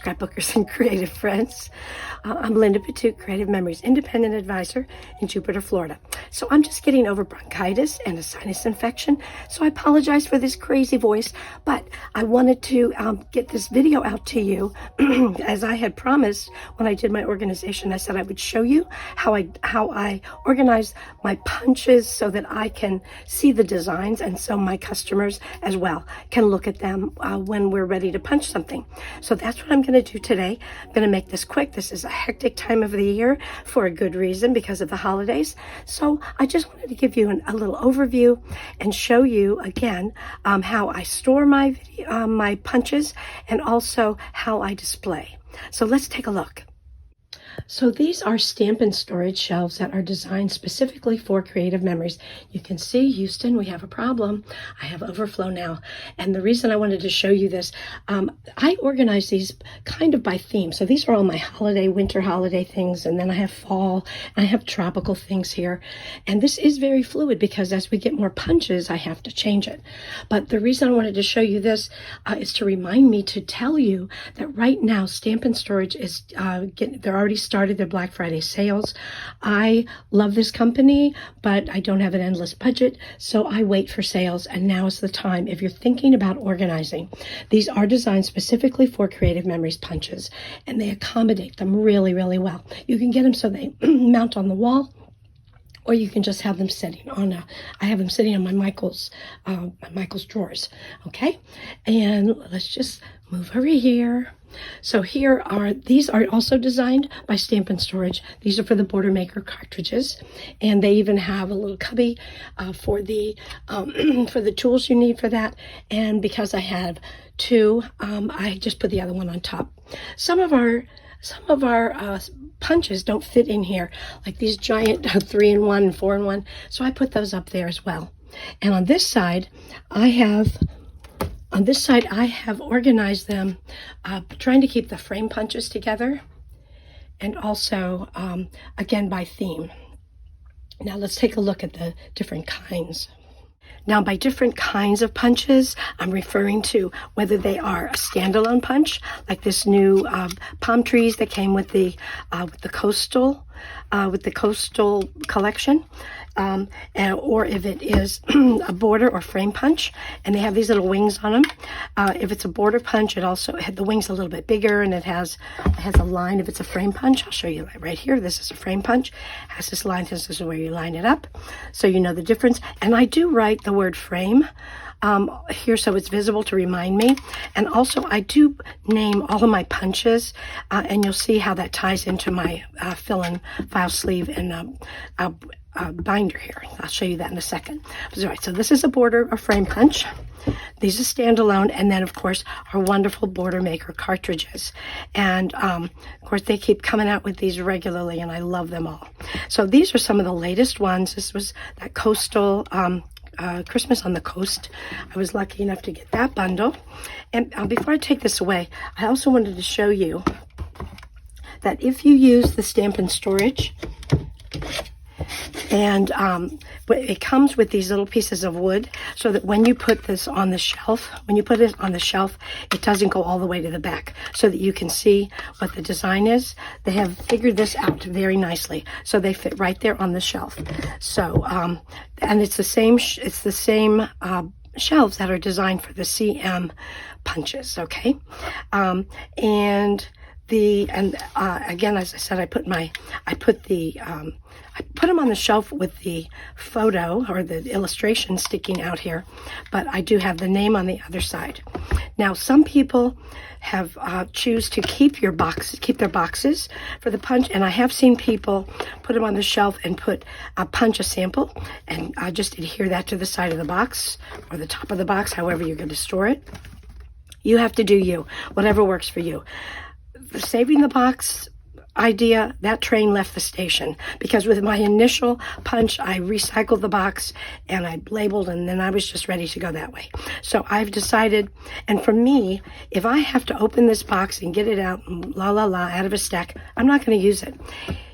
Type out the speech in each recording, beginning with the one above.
scrapbookers and creative friends. I'm Linda Petuch, Creative Memories Independent Advisor in Jupiter, Florida. So I'm just getting over bronchitis and a sinus infection, so I apologize for this crazy voice, but I wanted to get this video out to you. As I had promised when I did my organization, I said I would show you how I organize my punches so that I can see the designs, and so my customers as well can look at them when we're ready to punch something. So that's what I'm going to do today. I'm going to make this quick. This is a hectic time of the year for a good reason, because of the holidays. So I just wanted to give you a little overview and show you again how I store my punches and also how I display. So let's take a look. So these are stamp and storage shelves that are designed specifically for creative memories. You can see, Houston, we have a problem. I have overflow now. And the reason I wanted to show you this, I organize these kind of by theme. So these are all my winter holiday things. And then I have fall, and I have tropical things here. And this is very fluid because as we get more punches, I have to change it. But the reason I wanted to show you this is to remind me to tell you that right now, Stamp and Storage is, they're already started their Black Friday sales. I love this company, but I don't have an endless budget, so I wait for sales, and now is the time. If you're thinking about organizing, these are designed specifically for creative memories punches, and they accommodate them really, really well. You can get them so they mount on the wall, or you can just have them sitting on I have them sitting on my Michael's drawers, okay? And let's just move over here. So these are also designed by Stamp and Storage. These are for the Border Maker cartridges, and they even have a little cubby for the tools you need for that. And because I have two, I just put the other one on top. Some of our punches don't fit in here, like these giant 3-in-1 and 4-in-1. So I put those up there as well. And on this side, I have organized them, trying to keep the frame punches together, and also, again, by theme. Now let's take a look at the different kinds. Now, by different kinds of punches, I'm referring to whether they are a standalone punch, like this new palm trees that came with the coastal collection, or if it is a border or frame punch, and they have these little wings on them. If it's a border punch, it also had the wings a little bit bigger, and it has a line. If it's a frame punch, I'll show you right here. This is a frame punch. It has this line. This is where you line it up, so you know the difference. And I do write the word frame here so it's visible to remind me. And also I do name all of my punches, and you'll see how that ties into my fill-in file sleeve and binder here. I'll show you that in a second. All right, so this is a border or frame punch. These are standalone, and then of course our wonderful Border Maker cartridges. And of course they keep coming out with these regularly, and I love them all. So these are some of the latest ones. This was that coastal Christmas on the Coast. I was lucky enough to get that bundle. And before I take this away, I also wanted to show you that if you use the Stamp and Storage, and it comes with these little pieces of wood, so that when you put this on the shelf, it doesn't go all the way to the back, so that you can see what the design is. They have figured this out very nicely, so they fit right there on the shelf. So, and it's the same shelves that are designed for the CM punches, okay? Again, as I said, I put them on the shelf with the photo or the illustration sticking out here, but I do have the name on the other side. Now, some people have choose to keep their boxes for the punch, and I have seen people put them on the shelf and put a punch a sample and just adhere that to the side of the box or the top of the box, however you're going to store it. You have to do you, whatever works for you. Saving the box idea, that train left the station, because with my initial punch, I recycled the box and I labeled, and then I was just ready to go that way. So I've decided, and for me, if I have to open this box and get it out, out of a stack, I'm not going to use it.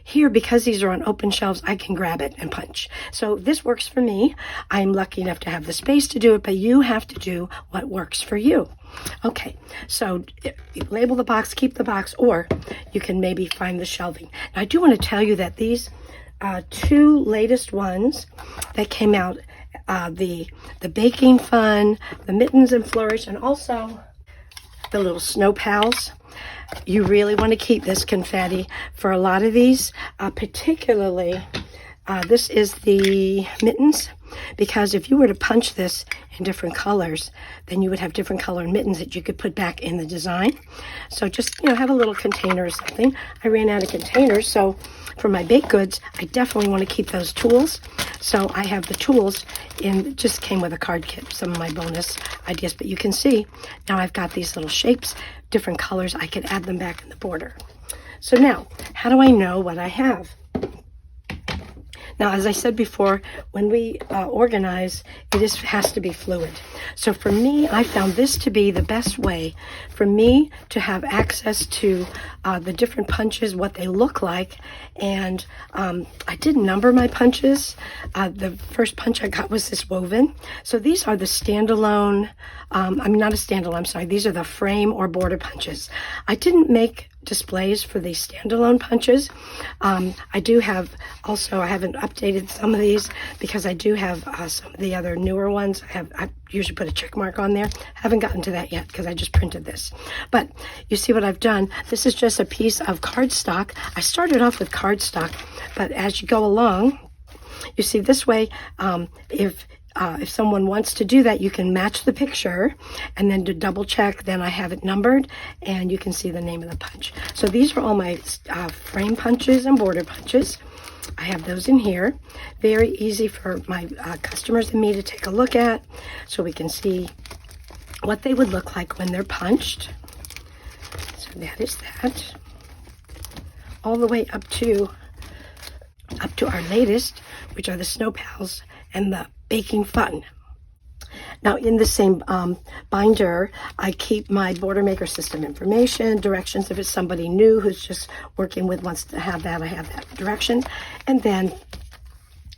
Here, because these are on open shelves, I can grab it and punch. So this works for me. I'm lucky enough to have the space to do it, but you have to do what works for you. Okay, so you label the box, keep the box, or you can maybe find the shelving. Now, I do want to tell you that these two latest ones that came out, the baking fun, the mittens and flourish, and also the little snow pals. You really want to keep this confetti for a lot of these, particularly this is the mittens, because if you were to punch this in different colors, then you would have different color mittens that you could put back in the design. So just, have a little container or something. I ran out of containers, so for my baked goods, I definitely want to keep those tools. So I have the tools in, just came with a card kit, some of my bonus ideas, but you can see now I've got these little shapes, different colors. I could add them back in the border. So now, how do I know what I have? Now, as I said before, when we organize, has to be fluid. So for me, I found this to be the best way for me to have access to the different punches, what they look like. And I did number my punches. The first punch I got was this woven. So these are the standalone, not a standalone, I'm sorry. These are the frame or border punches. I didn't make displays for these standalone punches. I do have also, I haven't updated some of these because I do have some of the other newer ones. I usually put a check mark on there. Haven't gotten to that yet because I just printed this. But you see what I've done. This is just a piece of cardstock. I started off with cardstock, but as you go along, you see this way, if someone wants to do that, you can match the picture and then to double check, then I have it numbered and you can see the name of the punch. So these are all my frame punches and border punches. I have those in here. Very easy for my customers and me to take a look at so we can see what they would look like when they're punched. So that is that. All the way up to our latest, which are the Snow Pals and the Baking Fun. Now in the same binder, I keep my Border Maker System information, directions if it's somebody new who's just working with, wants to have that, I have that direction. And then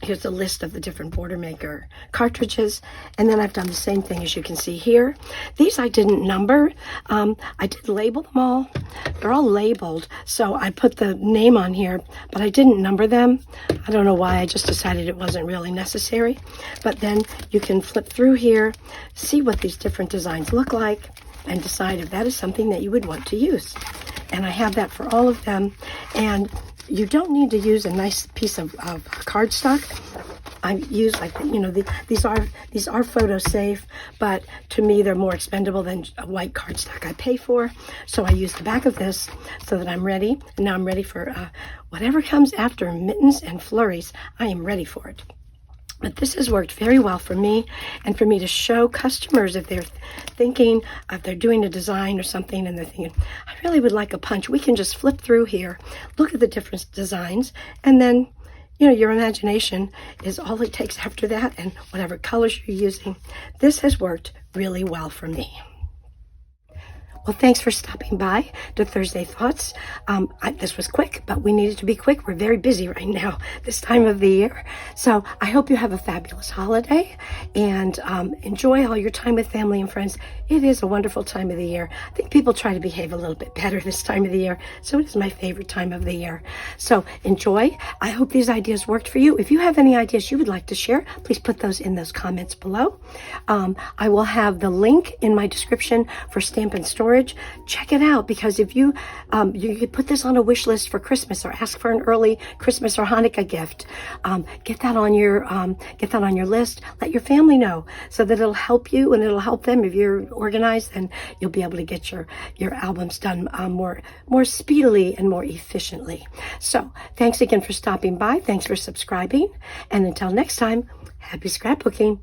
here's a list of the different Border Maker cartridges. And then I've done the same thing as you can see here. These I didn't number. I did label them all. They're all labeled. So I put the name on here, but I didn't number them. I don't know why. I just decided it wasn't really necessary. But then you can flip through here, see what these different designs look like, and decide if that is something that you would want to use. And I have that for all of them. And you don't need to use a nice piece of cardstock. I use these are photo safe, but to me they're more expendable than a white cardstock I pay for. So I use the back of this so that I'm ready. And now I'm ready for whatever comes after mittens and flurries. I am ready for it. But this has worked very well for me and for me to show customers if they're thinking, if they're doing a design or something and they're thinking, I really would like a punch. We can just flip through here, look at the different designs, and then, your imagination is all it takes after that and whatever colors you're using. This has worked really well for me. Well, thanks for stopping by to Thursday Thoughts. This was quick, but we needed to be quick. We're very busy right now, this time of the year. So I hope you have a fabulous holiday and enjoy all your time with family and friends. It is a wonderful time of the year. I think people try to behave a little bit better this time of the year, so it is my favorite time of the year. So enjoy. I hope these ideas worked for you. If you have any ideas you would like to share, please put those in those comments below. I will have the link in my description for Stampin' Storage. Check it out, because if you could put this on a wish list for Christmas or ask for an early Christmas or Hanukkah gift, get that on your list. Let your family know so that it'll help you and it'll help them. If you're organized, then you'll be able to get your albums done more speedily and more efficiently. So thanks again for stopping by. Thanks for subscribing, and until next time, happy scrapbooking.